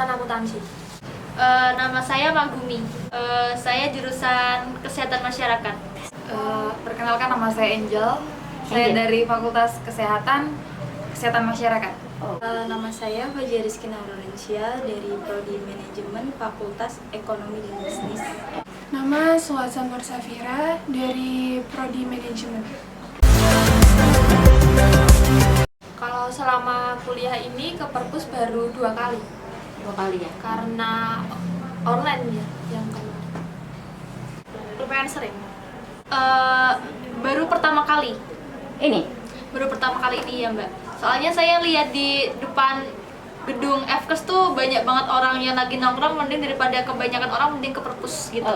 jurusan akuntansi. Nama saya Magumi. Saya jurusan Kesehatan Masyarakat. Perkenalkan, nama saya Angel. Saya dari Fakultas Kesehatan Masyarakat. Nama saya Fajar Rizky Narorensia dari Prodi Manajemen Fakultas Ekonomi dan Bisnis. Nama Suhasan Nur Safira dari Prodi Manajemen. Kalau selama kuliah ini ke perpus baru 2 kali. 2 kali ya? Karena online ya yang kemarin. Lumayan sering. Baru pertama kali. Ini? Baru pertama kali ini ya Mbak. Soalnya saya lihat di depan gedung FKES tuh banyak banget orang yang lagi nongkrong, mending daripada kebanyakan orang mending ke perpus gitu.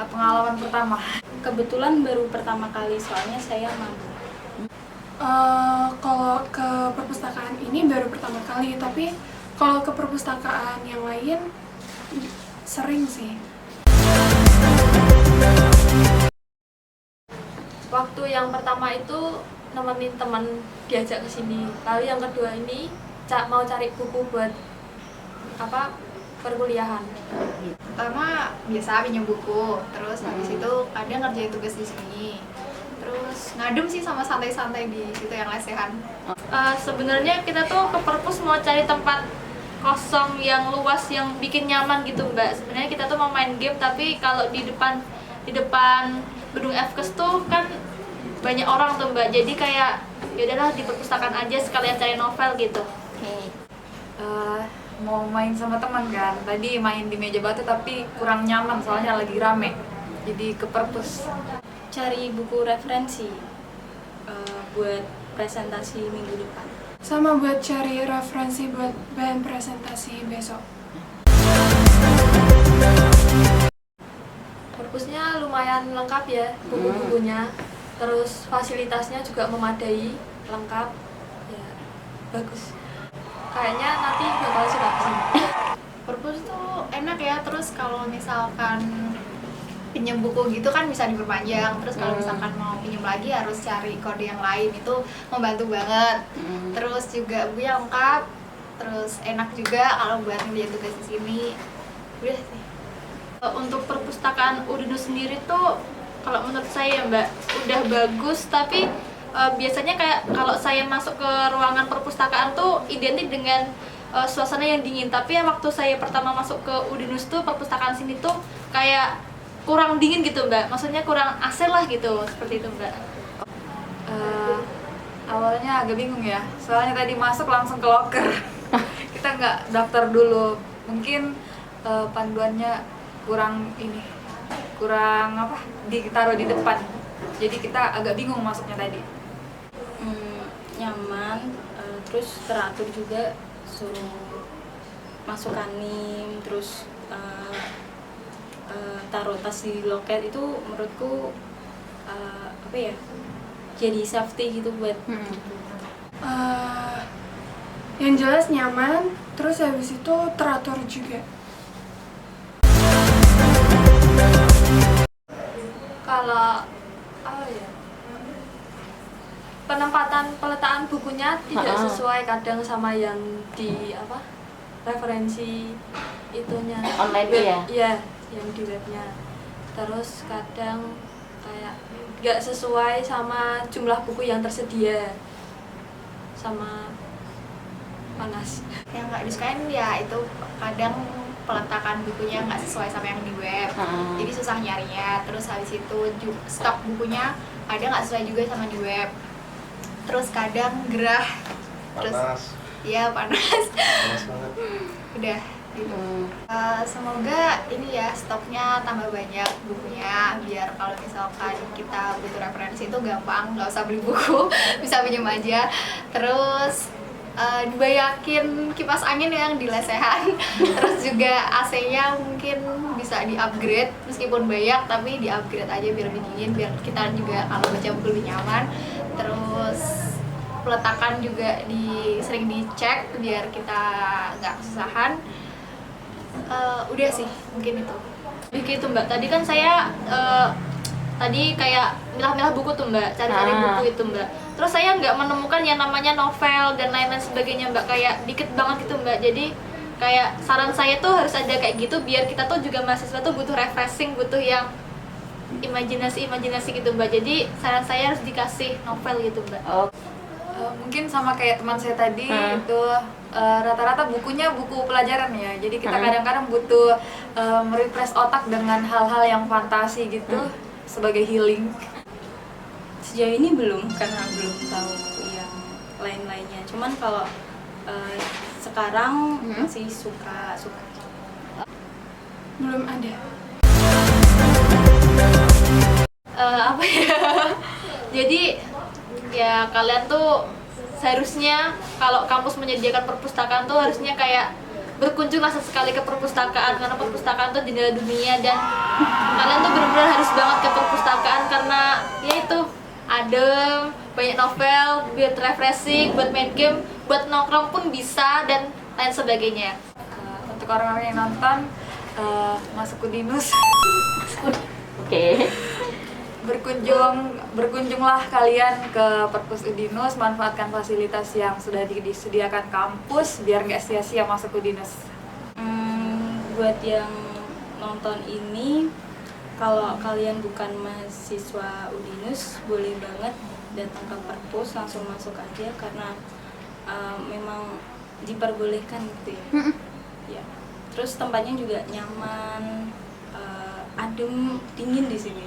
Pengalaman pertama. Kebetulan baru pertama kali soalnya saya magang. Kalau ke perpustakaan ini baru pertama kali, tapi kalau ke perpustakaan yang lain sering sih. Waktu yang pertama itu nemenin teman diajak ke sini. Lalu yang kedua ini mau cari buku buat perkuliahan. Pertama biasa pinjam buku, terus habis itu kadang ngerjain tugas di sini, terus ngadem sih sama santai-santai di situ yang lesehan. Sebenarnya kita tuh ke perpus mau cari tempat kosong yang luas yang bikin nyaman gitu Mbak. Sebenarnya kita tuh mau main game, tapi kalau di depan gedung FKES tuh kan banyak orang tuh Mbak. Jadi kayak ya udahlah di perpustakaan aja sekalian cari novel gitu. Mau main sama teman kan, tadi main di meja batu tapi kurang nyaman soalnya lagi rame, jadi ke perpus. Cari buku referensi buat presentasi minggu depan. Sama buat cari referensi buat bahan presentasi besok. Perpusnya lumayan lengkap ya, buku-bukunya. Terus fasilitasnya juga memadai, lengkap. Ya, bagus. Kayaknya nanti bakal suka kesini. Perpus tuh enak ya, terus kalau misalkan pinjam buku gitu kan bisa diperpanjang, terus kalau misalkan mau pinjam lagi harus cari kode yang lain, itu membantu banget. Terus juga bukunya lengkap, terus enak juga kalau buat ngeliat tugas di sini. Udah sih. Untuk perpustakaan Udinus sendiri tuh kalau menurut saya Mbak udah bagus, tapi biasanya kayak kalau saya masuk ke ruangan perpustakaan tuh identik dengan suasana yang dingin. Tapi ya waktu saya pertama masuk ke Udinus tuh perpustakaan sini tuh kayak kurang dingin gitu Mbak. Maksudnya kurang AC lah gitu, seperti itu Mbak. Awalnya agak bingung ya, soalnya tadi masuk langsung ke loker. Kita nggak daftar dulu, mungkin panduannya kurang ditaruh di depan, jadi kita agak bingung masuknya tadi. Nyaman, terus teratur juga, suruh masuk kanim, terus taruh tas di loket itu menurutku jadi safety gitu buat Yang jelas nyaman, terus habis itu teratur juga. kalau peletaan bukunya tidak sesuai kadang sama yang di referensi itunya Online web, ya? Iya, yang di webnya. Terus kadang kayak nggak sesuai sama jumlah buku yang tersedia, sama panas. Yang nggak disukain ya itu kadang peletakan bukunya nggak sesuai sama yang di web, jadi susah nyarinya. Terus habis itu stok bukunya kadang nggak sesuai juga sama di web. Terus kadang gerah, terus iya panas banget. Udah gitu. Semoga ini ya stoknya tambah banyak bukunya, biar kalau misalkan kita butuh referensi itu gampang, nggak usah beli buku, bisa pinjam aja. Terus dibayakin kipas angin yang di lesehan. Terus juga AC-nya mungkin bisa di-upgrade, meskipun banyak tapi di-upgrade aja biar lebih dingin, biar kita juga kalau baca buku lebih nyaman. Terus peletakan juga sering dicek biar kita nggak kesusahan. Udah sih mungkin itu. Begitu Mbak. Tadi kan saya tadi kayak milah-milah buku tuh Mbak, cari-cari buku itu Mbak. Terus saya nggak menemukan yang namanya novel dan lain-lain sebagainya Mbak, kayak dikit banget gitu Mbak. Jadi kayak saran saya tuh harus ada kayak gitu biar kita tuh juga mahasiswa tuh butuh refreshing, butuh yang imajinasi gitu Mbak. Jadi saran saya harus dikasih novel gitu Mbak. Oh, Mungkin sama kayak teman saya tadi itu rata-rata bukunya buku pelajaran ya. Jadi kita kadang-kadang butuh merefresh otak dengan hal-hal yang fantasi gitu sebagai healing. Sejauh ini belum, karena belum tahu yang lain-lainnya. Cuman kalau sekarang masih suka. Belum ada. Apa ya? Jadi ya kalian tuh seharusnya kalau kampus menyediakan perpustakaan tuh harusnya kayak berkunjunglah sesekali ke perpustakaan, karena perpustakaan tuh jendela dunia, dan kalian tuh benar-benar harus banget ke perpustakaan karena ya itu adem, banyak novel, buat refreshing, buat main game, buat nongkrong pun bisa, dan lain sebagainya. Untuk orang-orang yang nonton, masuk Udinus. oke. Berkunjunglah kalian ke Perpus Udinus, manfaatkan fasilitas yang sudah disediakan kampus biar nggak sia-sia masuk Udinus. Buat yang nonton ini, kalau kalian bukan mahasiswa Udinus, boleh banget datang ke Perpus, langsung masuk aja karena memang diperbolehkan gitu ya. Ya. Terus tempatnya juga nyaman, adem, dingin di sini.